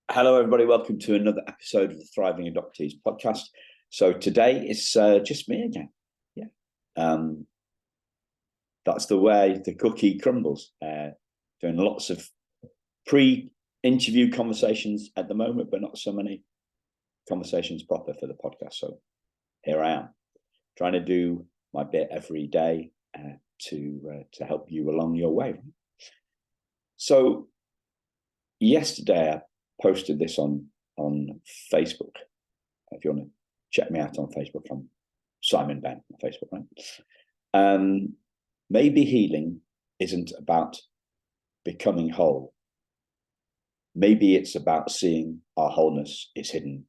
Hello, everybody. Welcome to another episode of the Thriving Adoptees podcast. So today it's just me again. Yeah, that's the way the cookie crumbles. Doing lots of pre-interview conversations at the moment, but not so many conversations proper for the podcast. So here I am, trying to do my bit every day to help you along your way. So yesterday I posted this on Facebook. If you want to check me out on Facebook, I'm Simon Ben on Facebook, right? Maybe healing isn't about becoming whole. Maybe it's about seeing our wholeness is hidden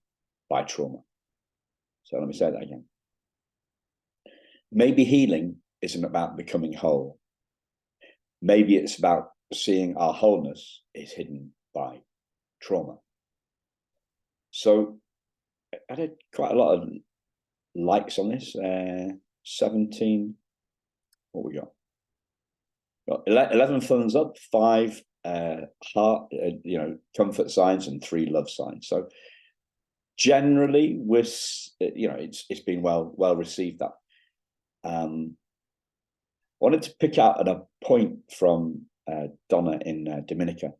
by trauma. So let me say that again. Maybe healing isn't about becoming whole. Maybe it's about seeing our wholeness is hidden by trauma. So I had quite a lot of likes on this. 17. What we got? 11 thumbs up, 5 heart, comfort signs, and 3 love signs. So generally, it's been well received. That wanted to pick out a point from Donna in Dominica.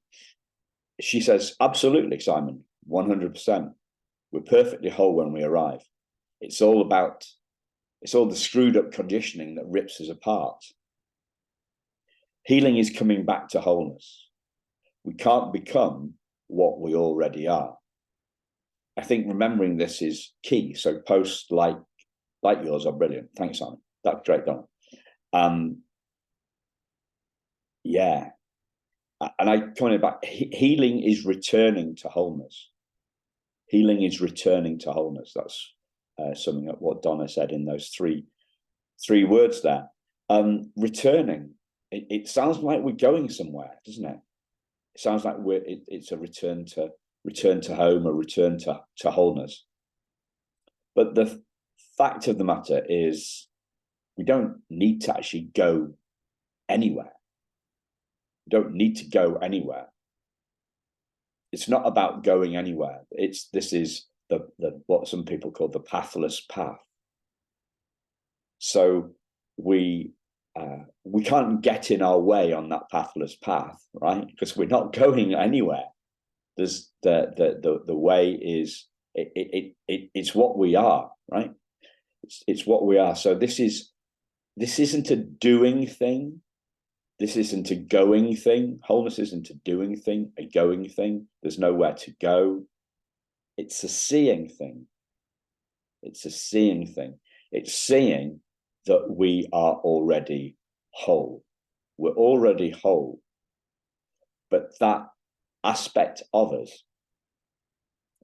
She says, absolutely, Simon, 100%. We're perfectly whole when we arrive. It's all the screwed up conditioning that rips us apart. Healing is coming back to wholeness. We can't become what we already are. I think remembering this is key. So posts like yours are brilliant. Thanks, Simon. That's great, Donna. Yeah. And I commented back, healing is returning to wholeness. Healing is returning to wholeness. That's summing up what Donna said in those three words there. Returning. It sounds like we're going somewhere, doesn't it? It sounds like it's a return to home, a return to wholeness. But the fact of the matter is, we don't need to actually go anywhere. Don't need to go anywhere. It's not about going anywhere. This is the what some people call the pathless path. So we can't get in our way on that pathless path, right? Because we're not going anywhere. There's the way is it's what we are, right? It's what we are. So this isn't a doing thing. This isn't a going thing. Wholeness isn't a doing thing, a going thing. There's nowhere to go. It's a seeing thing. It's a seeing thing. It's seeing that we are already whole. We're already whole. But that aspect of us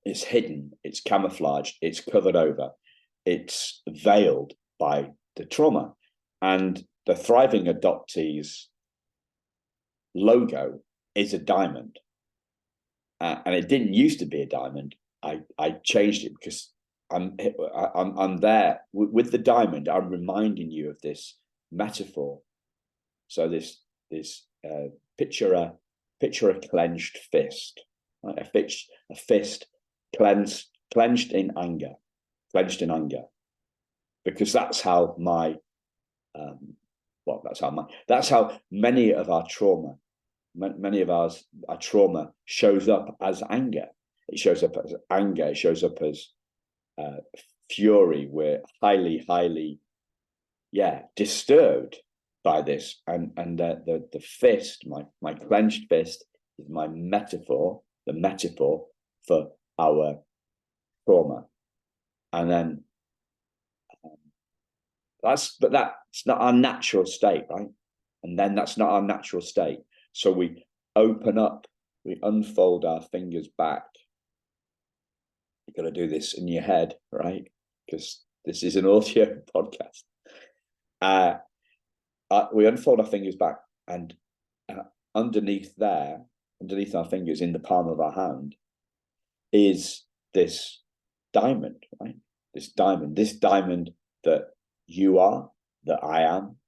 is hidden, it's camouflaged, it's covered over, it's veiled by the trauma. And the Thriving Adoptees logo is a diamond, and it didn't used to be a diamond. I changed it because I'm there with the diamond. I'm reminding you of this metaphor. So this picture a clenched fist, right? A fist clenched in anger, because that's how that's how many of our trauma. Many of our trauma shows up as anger. It shows up as anger. It shows up as fury. We're highly, disturbed by this. And the fist, my clenched fist, is my metaphor. The metaphor for our trauma. And then that's not our natural state, right? And then that's not our natural state. So we open up, we unfold our fingers back. You've got to do this in your head, right? Because this is an audio podcast. We unfold our fingers back, and underneath our fingers, in the palm of our hand, is this diamond, right? This diamond that you are, that I am,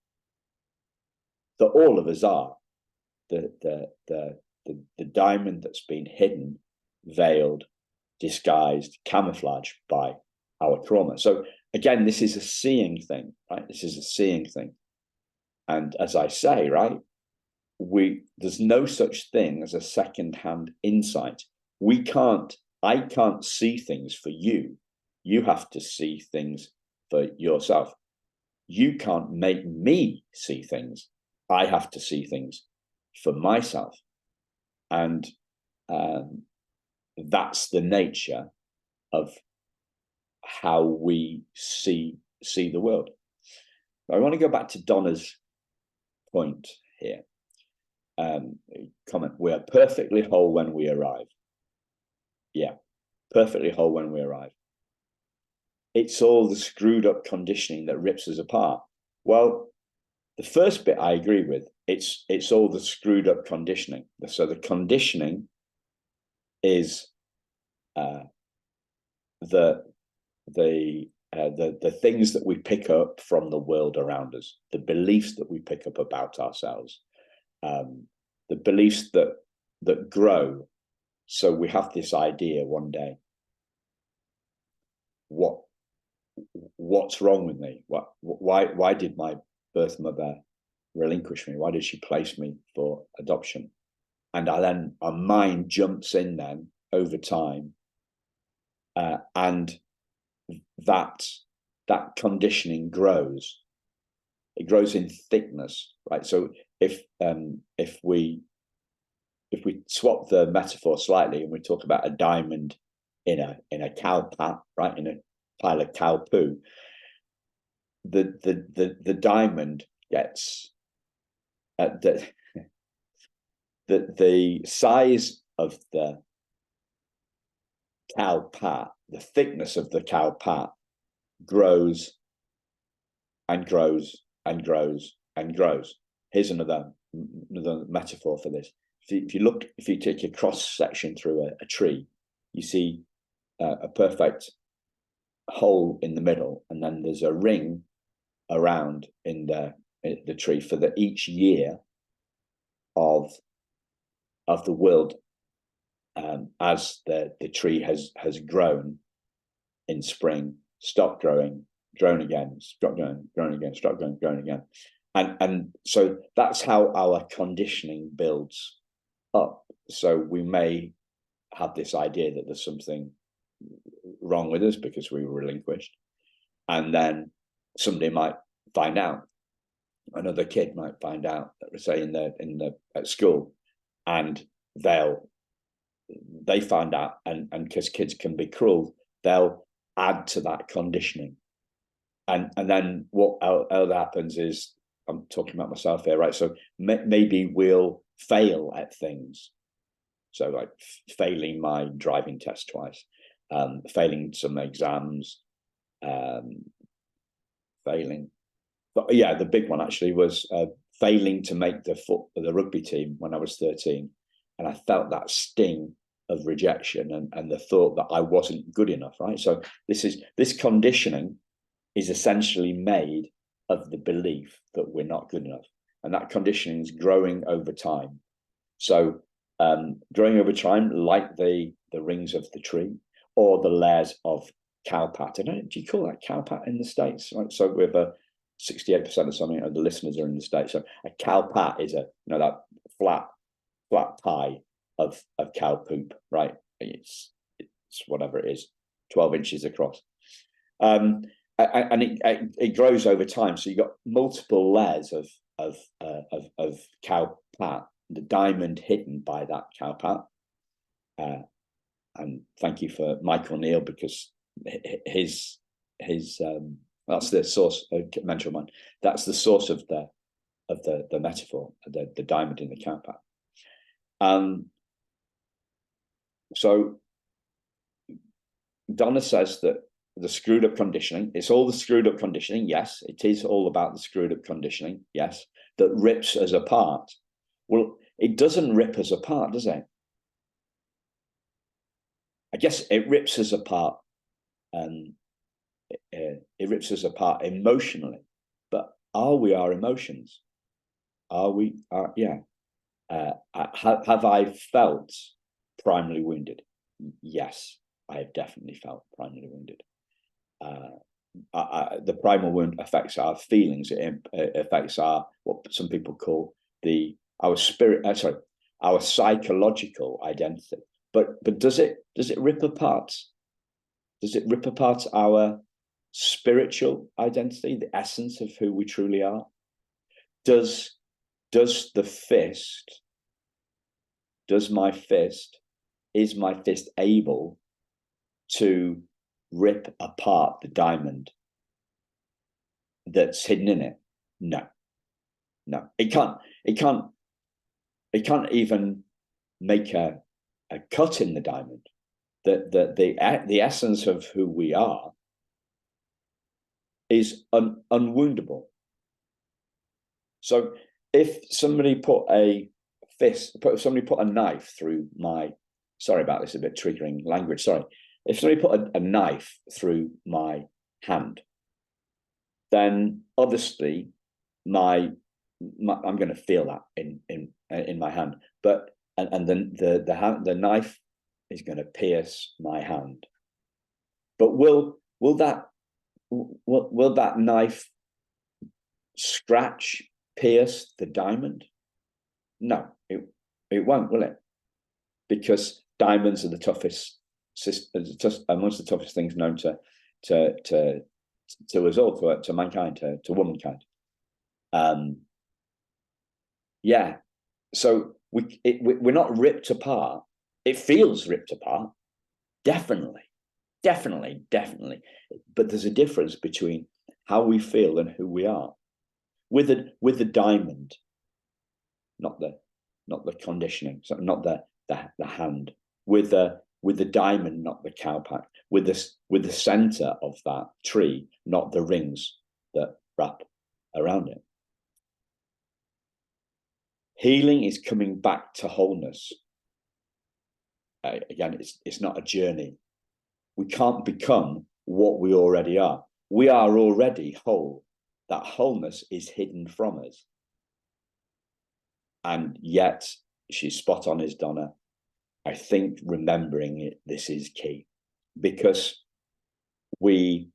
that all of us are. The diamond that's been hidden veiled, disguised, camouflaged by our trauma. So again, this is a seeing thing, right? This is a seeing thing. And as I say, right, there's no such thing as a second-hand insight. I can't see things for you. You have to see things for yourself. You can't make me see things. I have to see things for myself. And that's the nature of how we see the world. I want to go back to Donna's point here. Comment, we are perfectly whole when we arrive. Yeah, perfectly whole when we arrive. It's all the screwed up conditioning that rips us apart. Well, the first bit I agree with. It's all the screwed up conditioning. So the conditioning is the things that we pick up from the world around us, the beliefs that we pick up about ourselves, the beliefs that grow. So we have this idea one day, what's wrong with me? Why did my birth mother relinquish me? Why did she place me for adoption? And our mind jumps in then over time, and that conditioning grows. It grows in thickness, right? So if we swap the metaphor slightly and we talk about a diamond in a cow pat, right, in a pile of cow poo, the diamond gets the size of the cow pat, the thickness of the cow pat grows and grows and grows and grows. Here's another metaphor for this. If you take a cross section through a tree, you see a perfect hole in the middle, and then there's a ring around in the tree for each year of the world, as the tree has grown in spring, stopped growing, grown again, stopped growing, grown again, stopped growing, grown again. And so that's how our conditioning builds up. So we may have this idea that there's something wrong with us because we were relinquished, and then somebody might find out, another kid might find out, say at school, and they find out, and because kids can be cruel, they'll add to that conditioning, and then what happens is, I'm talking about myself here, right? So maybe we'll fail at things. So like failing my driving test twice, failing some exams, failing. But yeah, the big one actually was failing to make the rugby team when I was 13. And I felt that sting of rejection and the thought that I wasn't good enough, right? So this conditioning is essentially made of the belief that we're not good enough. And that conditioning is growing over time. So growing over time, like the rings of the tree or the layers of cowpat. I don't know, do you call that cowpat in the States? Right? So we have 68% or something of the listeners are in the States. So a cowpat is that flat pie of cow poop, right? It's whatever it is, 12 inches across. And it grows over time. So you've got multiple layers of cow pat, the diamond hidden by that cow pat. And thank you for Michael Neal, because his that's the source, mental mind. That's the source of the metaphor, the diamond in the cow pat. So Donna says that the screwed up conditioning, it's all the screwed up conditioning. Yes, it is all about the screwed up conditioning. Yes, that rips us apart. Well, it doesn't rip us apart, does it? I guess it rips us apart. It rips us apart emotionally. But are we our emotions? Are we? Yeah. Have I felt primarily wounded? yes, I have definitely felt primally wounded. The primal wound affects our feelings. It affects our, what some people call our spirit. Sorry, our psychological identity. But does it rip apart? Does it rip apart our spiritual identity, the essence of who we truly are? Does the fist? Is my fist able to rip apart the diamond that's hidden in it? No, it can't. It can't even make a cut in the diamond. The essence of who we are is unwoundable. So if somebody put a knife through my, sorry about this, a bit triggering language, sorry. If somebody put a knife through my hand, then obviously I'm going to feel that in my hand. But and then the knife is going to pierce my hand. But will that knife scratch, pierce the diamond? No, it won't, will it? Because diamonds are the toughest, amongst the toughest things known to us all, to mankind, to womankind. Yeah. So we're not ripped apart. It feels ripped apart, definitely. But there's a difference between how we feel and who we are. With the diamond, not the conditioning, so not the hand. With the diamond, not the cowpack. With the center of that tree, not the rings that wrap around it. Healing is coming back to wholeness. Again, it's not a journey. We can't become what we already are. We are already whole. That wholeness is hidden from us. And yet, she's spot on, is Donna. I think remembering it, this is key. Because we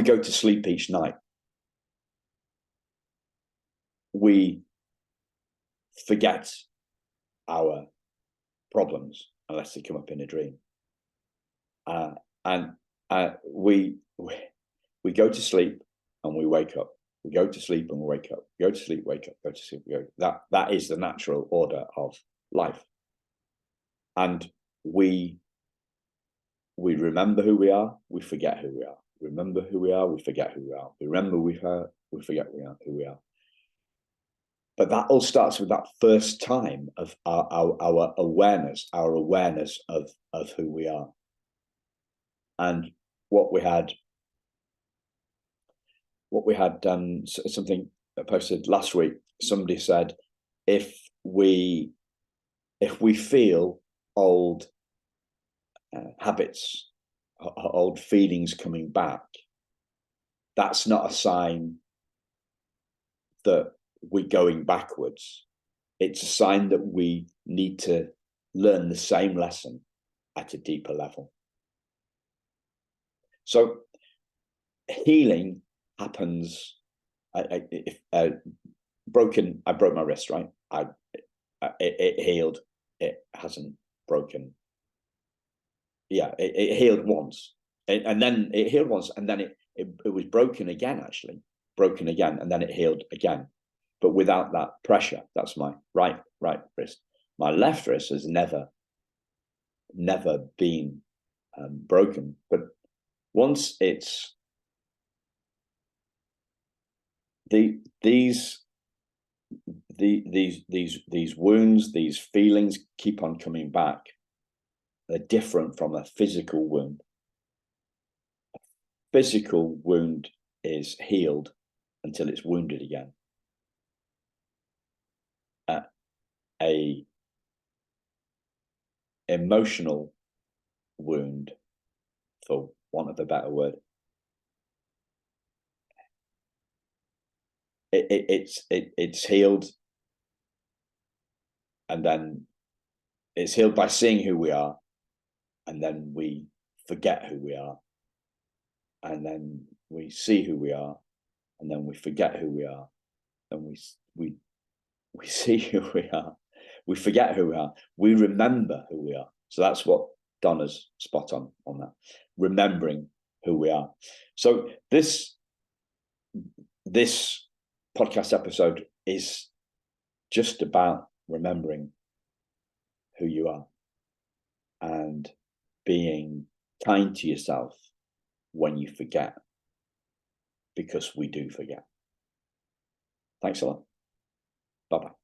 go to sleep each night, we forget our problems unless they come up in a dream. And we go to sleep and we wake up. We go to sleep and we wake up. Go to sleep, wake up, go to sleep. That is the natural order of life. And we remember who we are, we forget who we are. Remember who we are, we forget who we are. Remember we forget who we are. But that all starts with that first time of our awareness of who we are. And what we had something posted last week. Somebody said, if we feel old habits, old feelings coming back, that's not a sign that we're going backwards. It's a sign that we need to learn the same lesson at a deeper level. So healing happens. I broke my wrist, right? It healed. It hasn't broken. Yeah, it healed once, and then it healed once, and then it was broken again, and then it healed again, but without that pressure. That's my right wrist. My left wrist has never been broken, but once it's these wounds, these feelings keep on coming back. They're different from a physical wound. A physical wound is healed until it's wounded again. A emotional wound, for want of a better word, it's healed and then it's healed by seeing who we are, and then we forget who we are, and then we see who we are, and then we forget who we are, and we see who we are, we forget who we are, we remember who we are. So that's what Donna's spot on that, remembering who we are. So this podcast episode is just about remembering who you are and being kind to yourself when you forget, because we do forget. Thanks a lot. Bye-bye.